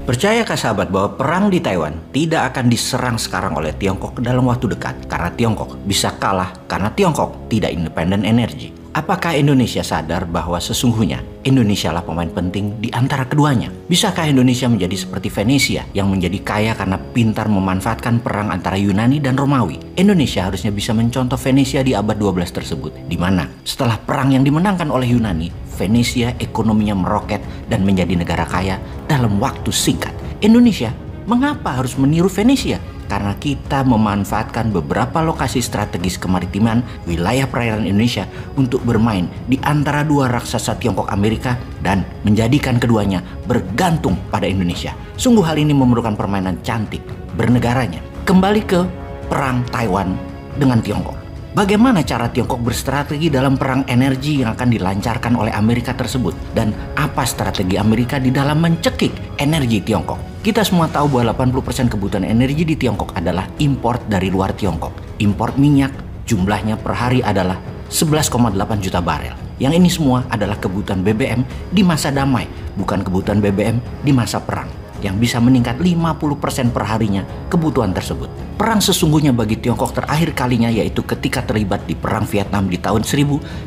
Percayakah sahabat bahwa perang di Taiwan tidak akan diserang sekarang oleh Tiongkok dalam waktu dekat karena Tiongkok bisa kalah karena Tiongkok tidak independen energi? Apakah Indonesia sadar bahwa sesungguhnya Indonesia lah pemain penting di antara keduanya? Bisakah Indonesia menjadi seperti Venesia yang menjadi kaya karena pintar memanfaatkan perang antara Yunani dan Romawi? Indonesia harusnya bisa mencontoh Venesia di abad 12 tersebut, di mana setelah perang yang dimenangkan oleh Yunani, Venesia ekonominya meroket dan menjadi negara kaya dalam waktu singkat. Indonesia mengapa harus meniru Venesia? Karena kita memanfaatkan beberapa lokasi strategis kemaritiman wilayah perairan Indonesia untuk bermain di antara dua raksasa Tiongkok Amerika dan menjadikan keduanya bergantung pada Indonesia. Sungguh hal ini memerlukan permainan cantik bernegaranya. Kembali ke perang Taiwan dengan Tiongkok. Bagaimana cara Tiongkok berstrategi dalam perang energi yang akan dilancarkan oleh Amerika tersebut? Dan apa strategi Amerika di dalam mencekik energi Tiongkok? Kita semua tahu bahwa 80% kebutuhan energi di Tiongkok adalah import dari luar Tiongkok. Import minyak jumlahnya per hari adalah 11,8 juta barel. Yang ini semua adalah kebutuhan BBM di masa damai, bukan kebutuhan BBM di masa perang, yang bisa meningkat 50% per harinya kebutuhan tersebut. Perang sesungguhnya bagi Tiongkok terakhir kalinya yaitu ketika terlibat di Perang Vietnam di tahun 1979.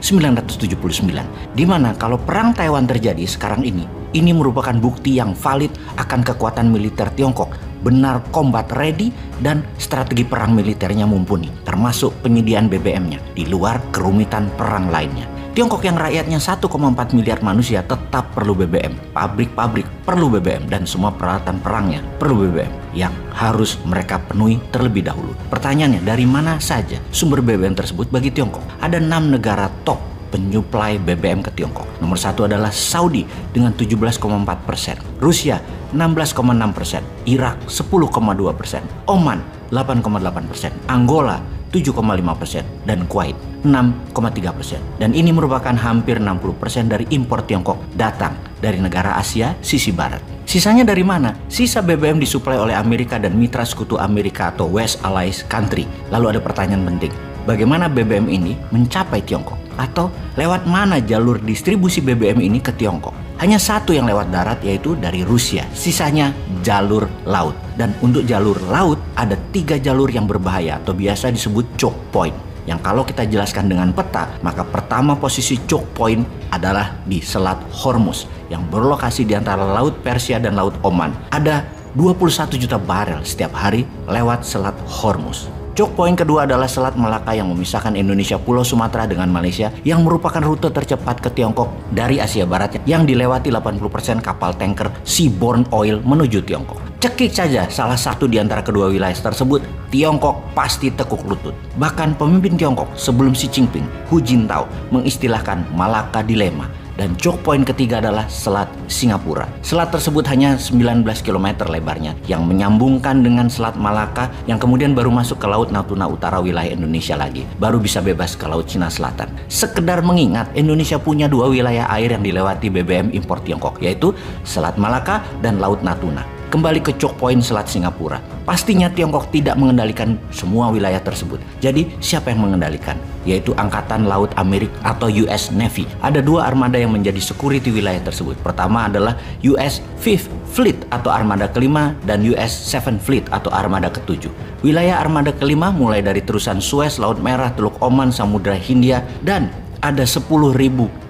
Di mana kalau perang Taiwan terjadi sekarang ini merupakan bukti yang valid akan kekuatan militer Tiongkok. Benar combat ready dan strategi perang militernya mumpuni, termasuk penyediaan BBM-nya di luar kerumitan perang lainnya. Tiongkok yang rakyatnya 1,4 miliar manusia tetap perlu BBM. Pabrik-pabrik perlu BBM dan semua peralatan perangnya perlu BBM yang harus mereka penuhi terlebih dahulu. Pertanyaannya, dari mana saja sumber BBM tersebut bagi Tiongkok? Ada 6 negara top penyuplai BBM ke Tiongkok. Nomor 1 adalah Saudi dengan 17,4%, Rusia 16,6%, Irak 10,2%, Oman 8,8%, Angola 7,5%, dan Kuwait 6,3%. Dan ini merupakan hampir 60% dari impor Tiongkok datang dari negara Asia sisi barat. Sisanya dari mana? Sisa BBM disuplai oleh Amerika dan mitra sekutu Amerika atau West Allies Country. Lalu ada pertanyaan penting. Bagaimana BBM ini mencapai Tiongkok? Atau lewat mana jalur distribusi BBM ini ke Tiongkok? Hanya satu yang lewat darat, yaitu dari Rusia. Sisanya jalur laut. Dan untuk jalur laut ada 3 jalur yang berbahaya atau biasa disebut choke point. Yang kalau kita jelaskan dengan peta, maka pertama posisi choke point adalah di Selat Hormuz yang berlokasi di antara Laut Persia dan Laut Oman. Ada 21 juta barel setiap hari lewat Selat Hormuz. Choke point kedua adalah Selat Malaka yang memisahkan Indonesia, Pulau Sumatera dengan Malaysia, yang merupakan rute tercepat ke Tiongkok dari Asia Barat yang dilewati 80% kapal tanker seaborne oil menuju Tiongkok. Cekik saja salah satu di antara kedua wilayah tersebut, Tiongkok pasti tekuk lutut. Bahkan pemimpin Tiongkok sebelum Xi Jinping, Hu Jintao, mengistilahkan Malaka Dilema. Dan choke point ketiga adalah Selat Singapura. Selat tersebut hanya 19 km lebarnya yang menyambungkan dengan Selat Malaka yang kemudian baru masuk ke Laut Natuna Utara wilayah Indonesia lagi. Baru bisa bebas ke Laut Cina Selatan. Sekedar mengingat, Indonesia punya 2 wilayah air yang dilewati BBM impor Tiongkok, yaitu Selat Malaka dan Laut Natuna. Kembali ke choke point Selat Singapura. Pastinya Tiongkok tidak mengendalikan semua wilayah tersebut. Jadi siapa yang mengendalikan? Yaitu Angkatan Laut Amerika atau US Navy. Ada 2 armada yang menjadi security wilayah tersebut. Pertama adalah US Fifth Fleet atau armada kelima dan US Seventh Fleet atau armada ketujuh. Wilayah armada kelima mulai dari terusan Suez, Laut Merah, Teluk Oman, Samudra Hindia, dan ada 10.000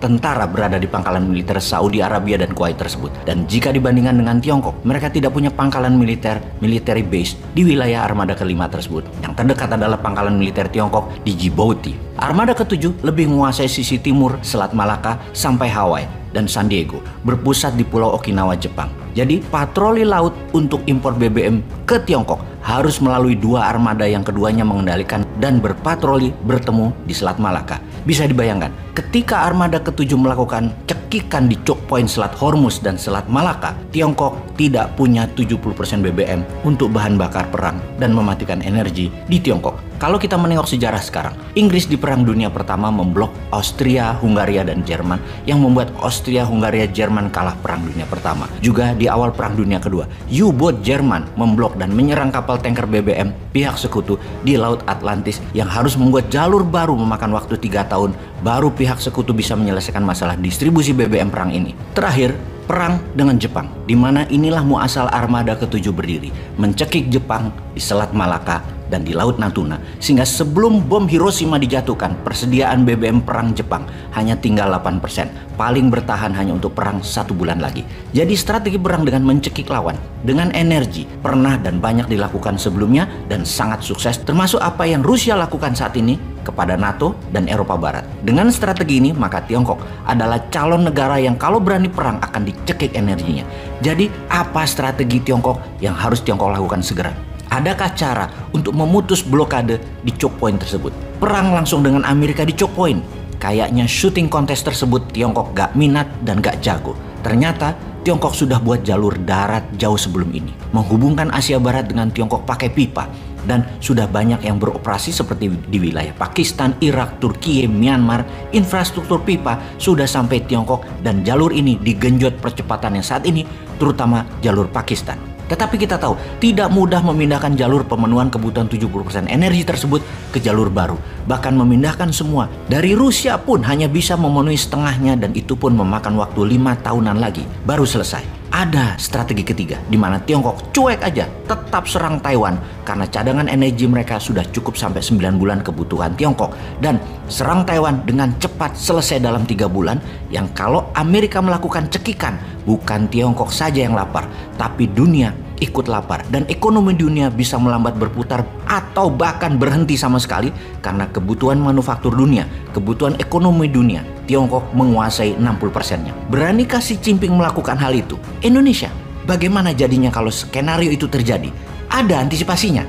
tentara berada di pangkalan militer Saudi Arabia dan Kuwait tersebut. Dan jika dibandingkan dengan Tiongkok, mereka tidak punya pangkalan military base di wilayah armada kelima tersebut. Yang terdekat adalah pangkalan militer Tiongkok di Djibouti. Armada ketujuh lebih menguasai sisi timur Selat Malaka sampai Hawaii dan San Diego, berpusat di Pulau Okinawa, Jepang. Jadi patroli laut untuk impor BBM ke Tiongkok harus melalui 2 armada yang keduanya mengendalikan dan berpatroli bertemu di Selat Malaka. Bisa dibayangkan, ketika armada ketujuh melakukan cekikan di choke point Selat Hormuz dan Selat Malaka, Tiongkok tidak punya 70% BBM untuk bahan bakar perang dan mematikan energi di Tiongkok. Kalau kita menengok sejarah sekarang, Inggris di Perang Dunia Pertama memblok Austria, Hungaria, dan Jerman yang membuat Austria, Hungaria, Jerman kalah Perang Dunia Pertama. Juga di awal Perang Dunia Kedua, U-boat Jerman memblok dan menyerang kapal tanker BBM pihak sekutu di Laut Atlantis yang harus membuat jalur baru memakan waktu 3 tahun baru pihak sekutu bisa menyelesaikan masalah distribusi BBM perang ini. Terakhir, perang dengan Jepang, di mana inilah muasal armada ke-7 berdiri, mencekik Jepang di Selat Malaka dan di Laut Natuna, sehingga sebelum bom Hiroshima dijatuhkan, persediaan BBM perang Jepang hanya tinggal 8%, paling bertahan hanya untuk perang 1 bulan lagi. Jadi strategi perang dengan mencekik lawan, dengan energi, pernah dan banyak dilakukan sebelumnya dan sangat sukses, termasuk apa yang Rusia lakukan saat ini kepada NATO dan Eropa Barat. Dengan strategi ini, maka Tiongkok adalah calon negara yang kalau berani perang akan dicekik energinya. Jadi, apa strategi Tiongkok yang harus Tiongkok lakukan segera? Adakah cara untuk memutus blokade di choke point tersebut? Perang langsung dengan Amerika di choke point. Kayaknya shooting contest tersebut Tiongkok gak minat dan gak jago. Ternyata Tiongkok sudah buat jalur darat jauh sebelum ini, menghubungkan Asia Barat dengan Tiongkok pakai pipa. Dan sudah banyak yang beroperasi seperti di wilayah Pakistan, Irak, Turki, Myanmar. Infrastruktur pipa sudah sampai Tiongkok dan jalur ini digenjot percepatannya saat ini, terutama jalur Pakistan. Tetapi kita tahu, tidak mudah memindahkan jalur pemenuhan kebutuhan 70% energi tersebut ke jalur baru. Bahkan memindahkan semua. Dari Rusia pun hanya bisa memenuhi setengahnya dan itu pun memakan waktu 5 tahunan lagi, baru selesai. Ada strategi ketiga, di mana Tiongkok cuek aja, tetap serang Taiwan karena cadangan energi mereka sudah cukup sampai 9 bulan kebutuhan Tiongkok. Dan serang Taiwan dengan cepat selesai dalam 3 bulan, yang kalau Amerika melakukan cekikan, bukan Tiongkok saja yang lapar, tapi dunia ikut lapar dan ekonomi dunia bisa melambat berputar atau bahkan berhenti sama sekali karena kebutuhan manufaktur dunia, kebutuhan ekonomi dunia, Tiongkok menguasai 60%-nya. Beranikah Xi Jinping melakukan hal itu? Indonesia, bagaimana jadinya kalau skenario itu terjadi? Ada antisipasinya?